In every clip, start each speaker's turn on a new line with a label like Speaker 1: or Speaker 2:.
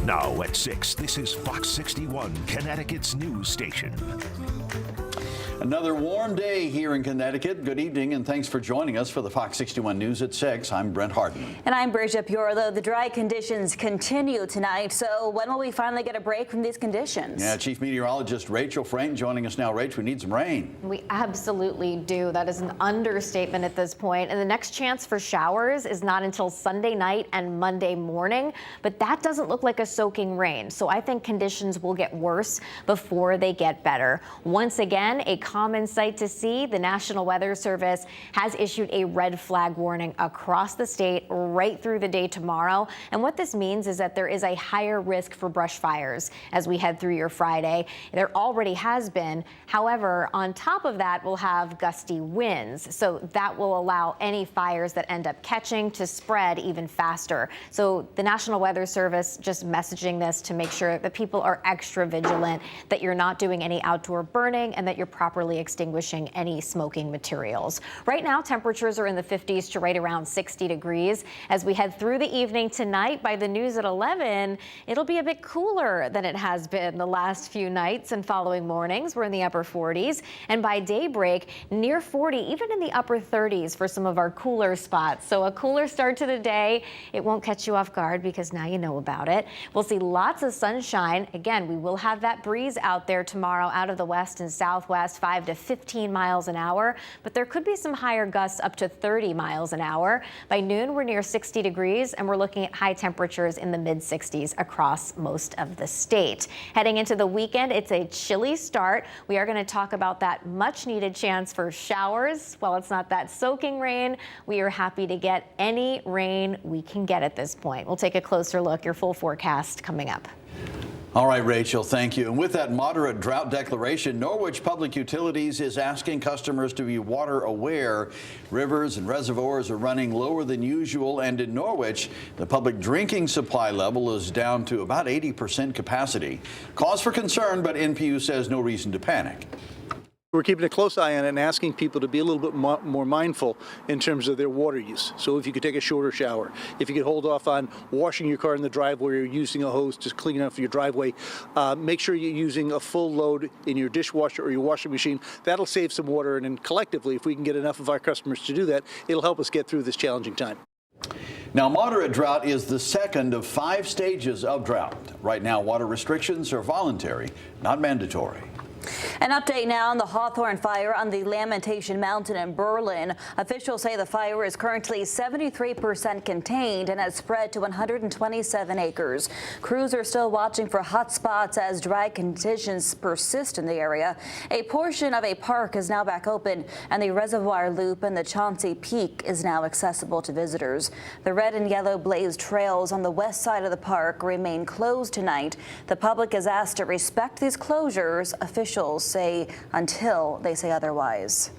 Speaker 1: Now at 6, this is Fox 61, Connecticut's news station.
Speaker 2: Another warm day here in Connecticut. Good evening, and thanks for joining us for the Fox 61 News at 6. I'm Brent Harden.
Speaker 3: And I'm Bridget Piorlo. The dry conditions continue tonight, so when will we finally get a break from these conditions?
Speaker 2: Yeah, Chief Meteorologist Rachel Frank joining us now. Rach, we need some rain.
Speaker 4: We absolutely do. That is an understatement at this point. And the next chance for showers is not until Sunday night and Monday morning, but that doesn't look like a soaking rain. So I think conditions will get worse before they get better. Once again, a common sight to see. The National Weather Service has issued a red flag warning across the state right through the day tomorrow. And what this means is that there is a higher risk for brush fires as we head through your Friday. There already has been. However, on top of that, we'll have gusty winds. So that will allow any fires that end up catching to spread even faster. So the National Weather Service just messaging this to make sure that people are extra vigilant, that you're not doing any outdoor burning, and that you're properly extinguishing any smoking materials. Right now, temperatures are in the 50s to right around 60 degrees. As we head through the evening tonight, by the news at 11, it'll be a bit cooler than it has been the last few nights and following mornings. We're in the upper 40s, and by daybreak, near 40, even in the upper 30s for some of our cooler spots. So a cooler start to the day. It won't catch you off guard because now you know about it. We'll see lots of sunshine. Again, we will have that breeze out there tomorrow out of the west and southwest, 5 to 15 miles an hour, but there could be some higher gusts up to 30 miles an hour. By noon, we're near 60 degrees, and we're looking at high temperatures in the mid 60s across most of the state. Heading into the weekend, it's a chilly start. We are going to talk about that much needed chance for showers. While it's not that soaking rain, we are happy to get any rain we can get at this point. We'll take a closer look. Your full forecast coming up.
Speaker 2: All right, Rachel, thank you. And with that moderate drought declaration, Norwich Public Utilities is asking customers to be water aware. Rivers and reservoirs are running lower than usual, and in Norwich, the public drinking supply level is down to about 80% capacity. Cause for concern, but NPU says no reason to panic.
Speaker 5: We're keeping a close eye on it and asking people to be a little bit more mindful in terms of their water use. So if you could take a shorter shower, if you could hold off on washing your car in the driveway or using a hose to clean up your driveway, make sure you're using a full load in your dishwasher or your washing machine. That'll save some water, and then collectively, if we can get enough of our customers to do that, it'll help us get through this challenging time.
Speaker 2: Now, moderate drought is the second of 5 stages of drought. Right now, water restrictions are voluntary, not mandatory.
Speaker 3: An update now on the Hawthorn fire on the Lamentation Mountain in Berlin. Officials say the fire is currently 73% contained and has spread to 127 acres. Crews are still watching for hot spots as dry conditions persist in the area. A portion of a park is now back open, and the Reservoir Loop and the Chauncey Peak is now accessible to visitors. The red and yellow blazed trails on the west side of the park remain closed tonight. The public is asked to respect these closures. Officials say until they say otherwise.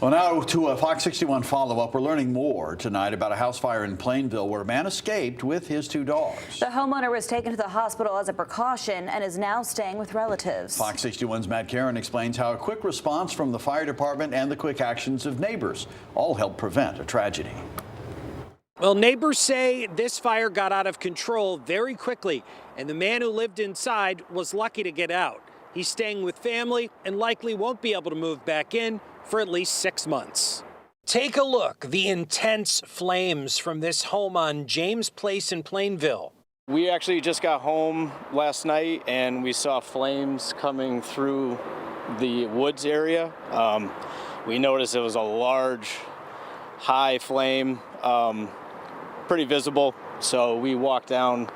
Speaker 2: Well, now to a Fox 61 follow-up. We're learning more tonight about a house fire in Plainville where a man escaped with his 2 dogs.
Speaker 3: The homeowner was taken to the hospital as a precaution and is now staying with relatives.
Speaker 2: Fox 61's Matt Karen explains how a quick response from the fire department and the quick actions of neighbors all helped prevent a tragedy.
Speaker 6: Well, neighbors say this fire got out of control very quickly, and the man who lived inside was lucky to get out. He's staying with family and likely won't be able to move back in for at least 6 months. Take a look, the intense flames from this home on James Place in Plainville.
Speaker 7: We actually just got home last night and we saw flames coming through the woods area. We noticed it was a large, high flame, pretty visible, so we walked down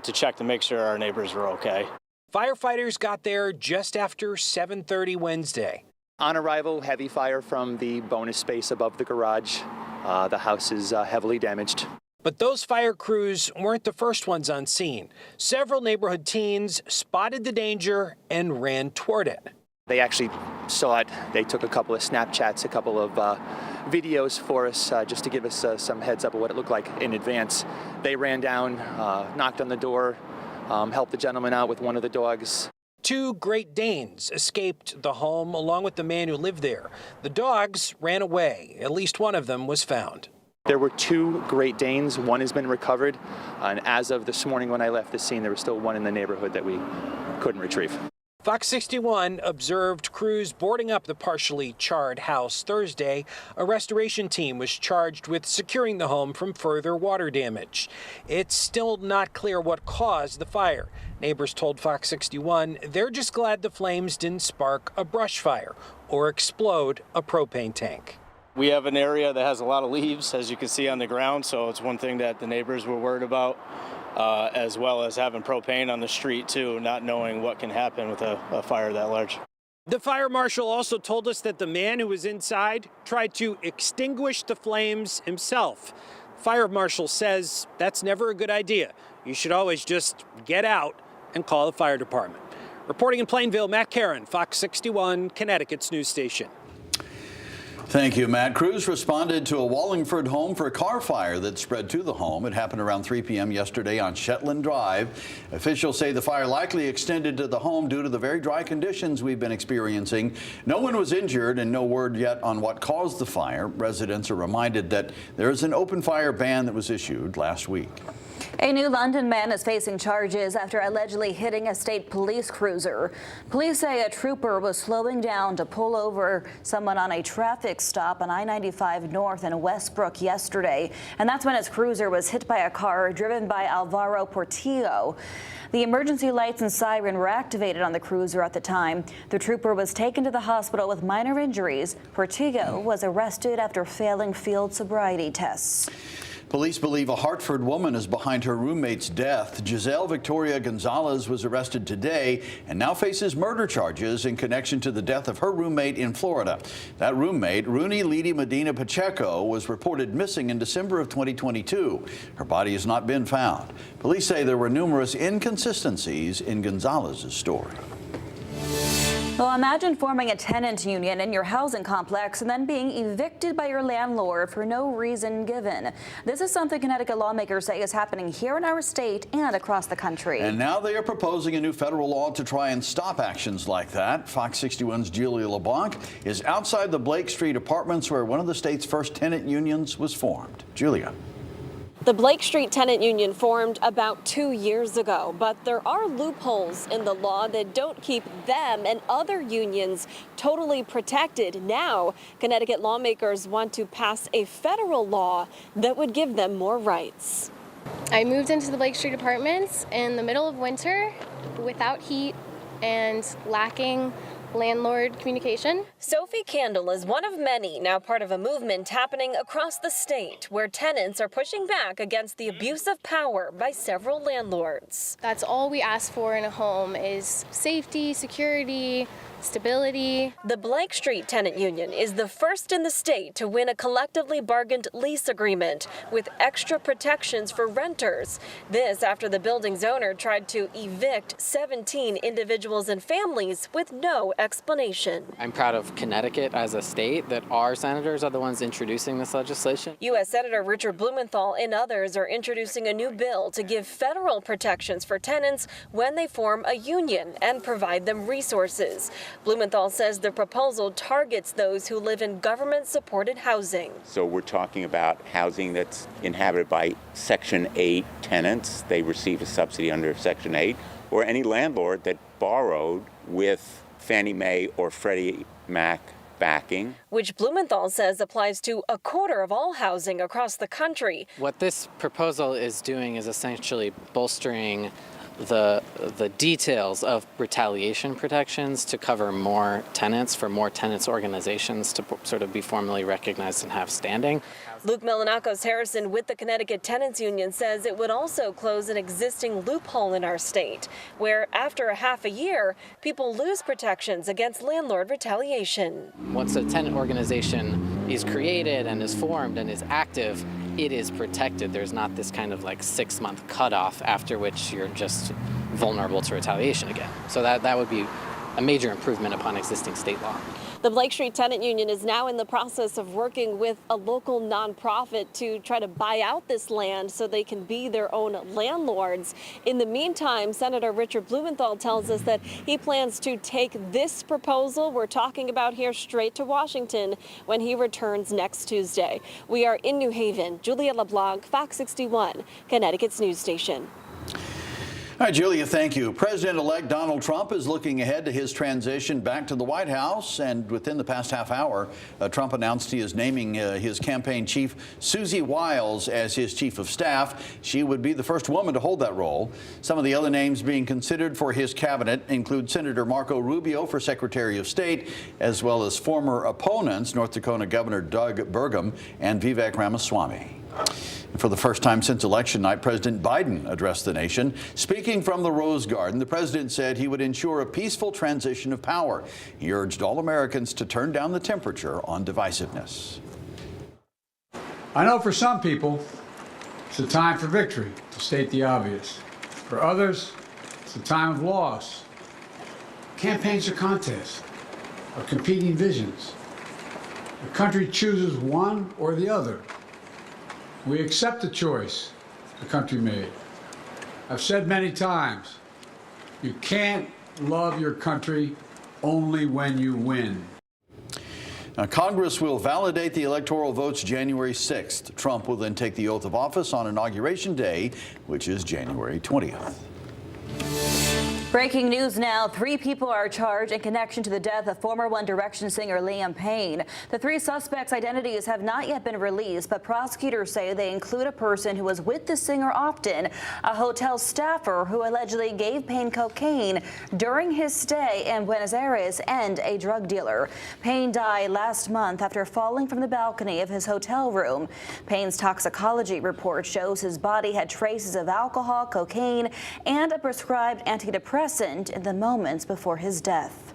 Speaker 7: to check to make sure our neighbors were okay.
Speaker 6: Firefighters got there just after 7:30 Wednesday.
Speaker 8: On arrival, heavy fire from the bonus space above the garage. The house is heavily damaged.
Speaker 6: But those fire crews weren't the first ones on scene. Several neighborhood teens spotted the danger and ran toward it.
Speaker 8: They actually saw it. They took a couple of Snapchats, a couple of videos for us just to give us some heads up of what it looked like in advance. They ran down, knocked on the door, helped the gentleman out with one of the dogs.
Speaker 6: 2 Great Danes escaped the home along with the man who lived there. The dogs ran away. At least one of them was found.
Speaker 8: There were 2 Great Danes. One has been recovered, and as of this morning when I left the scene, there was still one in the neighborhood that we couldn't retrieve.
Speaker 6: Fox 61 observed crews boarding up the partially charred house Thursday. A restoration team was charged with securing the home from further water damage. It's still not clear what caused the fire. Neighbors told Fox 61 they're just glad the flames didn't spark a brush fire or explode a propane tank.
Speaker 7: We have an area that has a lot of leaves, as you can see on the ground, so it's one thing that the neighbors were worried about, as well as having propane on the street, too, not knowing what can happen with a fire that large.
Speaker 6: The fire marshal also told us that the man who was inside tried to extinguish the flames himself. Fire marshal says that's never a good idea. You should always just get out and call the fire department. Reporting in Plainville, Matt Caron, Fox 61, Connecticut's news station.
Speaker 2: Thank you, Matt. Crews responded to a Wallingford home for a car fire that spread to the home. It happened around 3 p.m. yesterday on Shetland Drive. Officials say the fire likely extended to the home due to the very dry conditions we've been experiencing. No one was injured and no word yet on what caused the fire. Residents are reminded that there is an open fire ban that was issued last week.
Speaker 3: A new London man is facing charges after allegedly hitting a state police cruiser. Police say a trooper was slowing down to pull over someone on a traffic stop on I-95 North in Westbrook yesterday, and that's when his cruiser was hit by a car driven by Alvaro Portillo. The emergency lights and siren were activated on the cruiser at the time. The trooper was taken to the hospital with minor injuries. Portillo was arrested after failing field sobriety tests.
Speaker 2: Police believe a Hartford woman is behind her roommate's death. Giselle Victoria Gonzalez was arrested today and now faces murder charges in connection to the death of her roommate in Florida. That roommate, Rooney Leedy Medina Pacheco, was reported missing in December of 2022. Her body has not been found. Police say there were numerous inconsistencies in Gonzalez's story.
Speaker 3: Well, imagine forming a tenant union in your housing complex and then being evicted by your landlord for no reason given. This is something Connecticut lawmakers say is happening here in our state and across the country.
Speaker 2: And now they are proposing a new federal law to try and stop actions like that. Fox 61's Julia LeBlanc is outside the Blake Street apartments where one of the state's first tenant unions was formed. Julia.
Speaker 9: The Blake Street Tenant Union formed about 2 years ago, but there are loopholes in the law that don't keep them and other unions totally protected. Now, Connecticut lawmakers want to pass a federal law that would give them more rights.
Speaker 10: I moved into the Blake Street apartments in the middle of winter without heat and lacking landlord communication.
Speaker 9: Sophie Candle is one of many now part of a movement happening across the state where tenants are pushing back against the abuse of power by several landlords.
Speaker 10: That's all we ask for in a home is safety, security, stability.
Speaker 9: The Blake Street Tenant Union is the first in the state to win a collectively bargained lease agreement with extra protections for renters. This after the building's owner tried to evict 17 individuals and families with no explanation.
Speaker 11: I'm proud of Connecticut as a state that our senators are the ones introducing this legislation.
Speaker 9: U.S. Senator Richard Blumenthal and others are introducing a new bill to give federal protections for tenants when they form a union and provide them resources. Blumenthal says the proposal targets those who live in government-supported housing.
Speaker 12: So we're talking about housing that's inhabited by Section 8 tenants. They receive a subsidy under Section 8, or any landlord that borrowed with Fannie Mae or Freddie Mac backing.
Speaker 9: Which Blumenthal says applies to a quarter of all housing across the country.
Speaker 11: What this proposal is doing is essentially bolstering the details of retaliation protections to cover more tenants, for more tenants organizations to sort of be formally recognized and have standing.
Speaker 9: Luke Melanakos Harrison with the Connecticut Tenants Union says it would also close an existing loophole in our state, where after a half a year, people lose protections against landlord retaliation.
Speaker 11: Once a tenant organization is created and is formed and is active, it is protected. There's not this kind of like 6-month cutoff after which you're just vulnerable to retaliation again. So that would be a major improvement upon existing state law.
Speaker 9: The Blake Street Tenant Union is now in the process of working with a local nonprofit to try to buy out this land so they can be their own landlords. In the meantime, Senator Richard Blumenthal tells us that he plans to take this proposal we're talking about here straight to Washington when he returns next Tuesday. We are in New Haven. Julia LeBlanc, Fox 61, Connecticut's news station.
Speaker 2: All right, Julia, thank you. President-elect Donald Trump is looking ahead to his transition back to the White House, and within the past half hour, Trump announced he is naming his campaign chief, Susie Wiles, as his chief of staff. She would be the first woman to hold that role. Some of the other names being considered for his cabinet include Senator Marco Rubio for Secretary of State, as well as former opponents, North Dakota Governor Doug Burgum and Vivek Ramaswamy. For the first time since election night, President Biden addressed the nation. Speaking from the Rose Garden, the president said he would ensure a peaceful transition of power. He urged all Americans to turn down the temperature on divisiveness.
Speaker 13: I know for some people, it's a time for victory, to state the obvious. For others, it's a time of loss. Campaigns are contests of competing visions. The country chooses one or the other. We accept the choice the country made. I've said many times, you can't love your country only when you win.
Speaker 2: Now, Congress will validate the electoral votes January 6th. Trump will then take the oath of office on Inauguration Day, which is January 20th.
Speaker 3: Breaking news now. 3 people are charged in connection to the death of former One Direction singer Liam Payne. The 3 suspects' identities have not yet been released, but prosecutors say they include a person who was with the singer often, a hotel staffer who allegedly gave Payne cocaine during his stay in Buenos Aires, and a drug dealer. Payne died last month after falling from the balcony of his hotel room. Payne's toxicology report shows his body had traces of alcohol, cocaine, and a prescribed antidepressant in the moments before his death.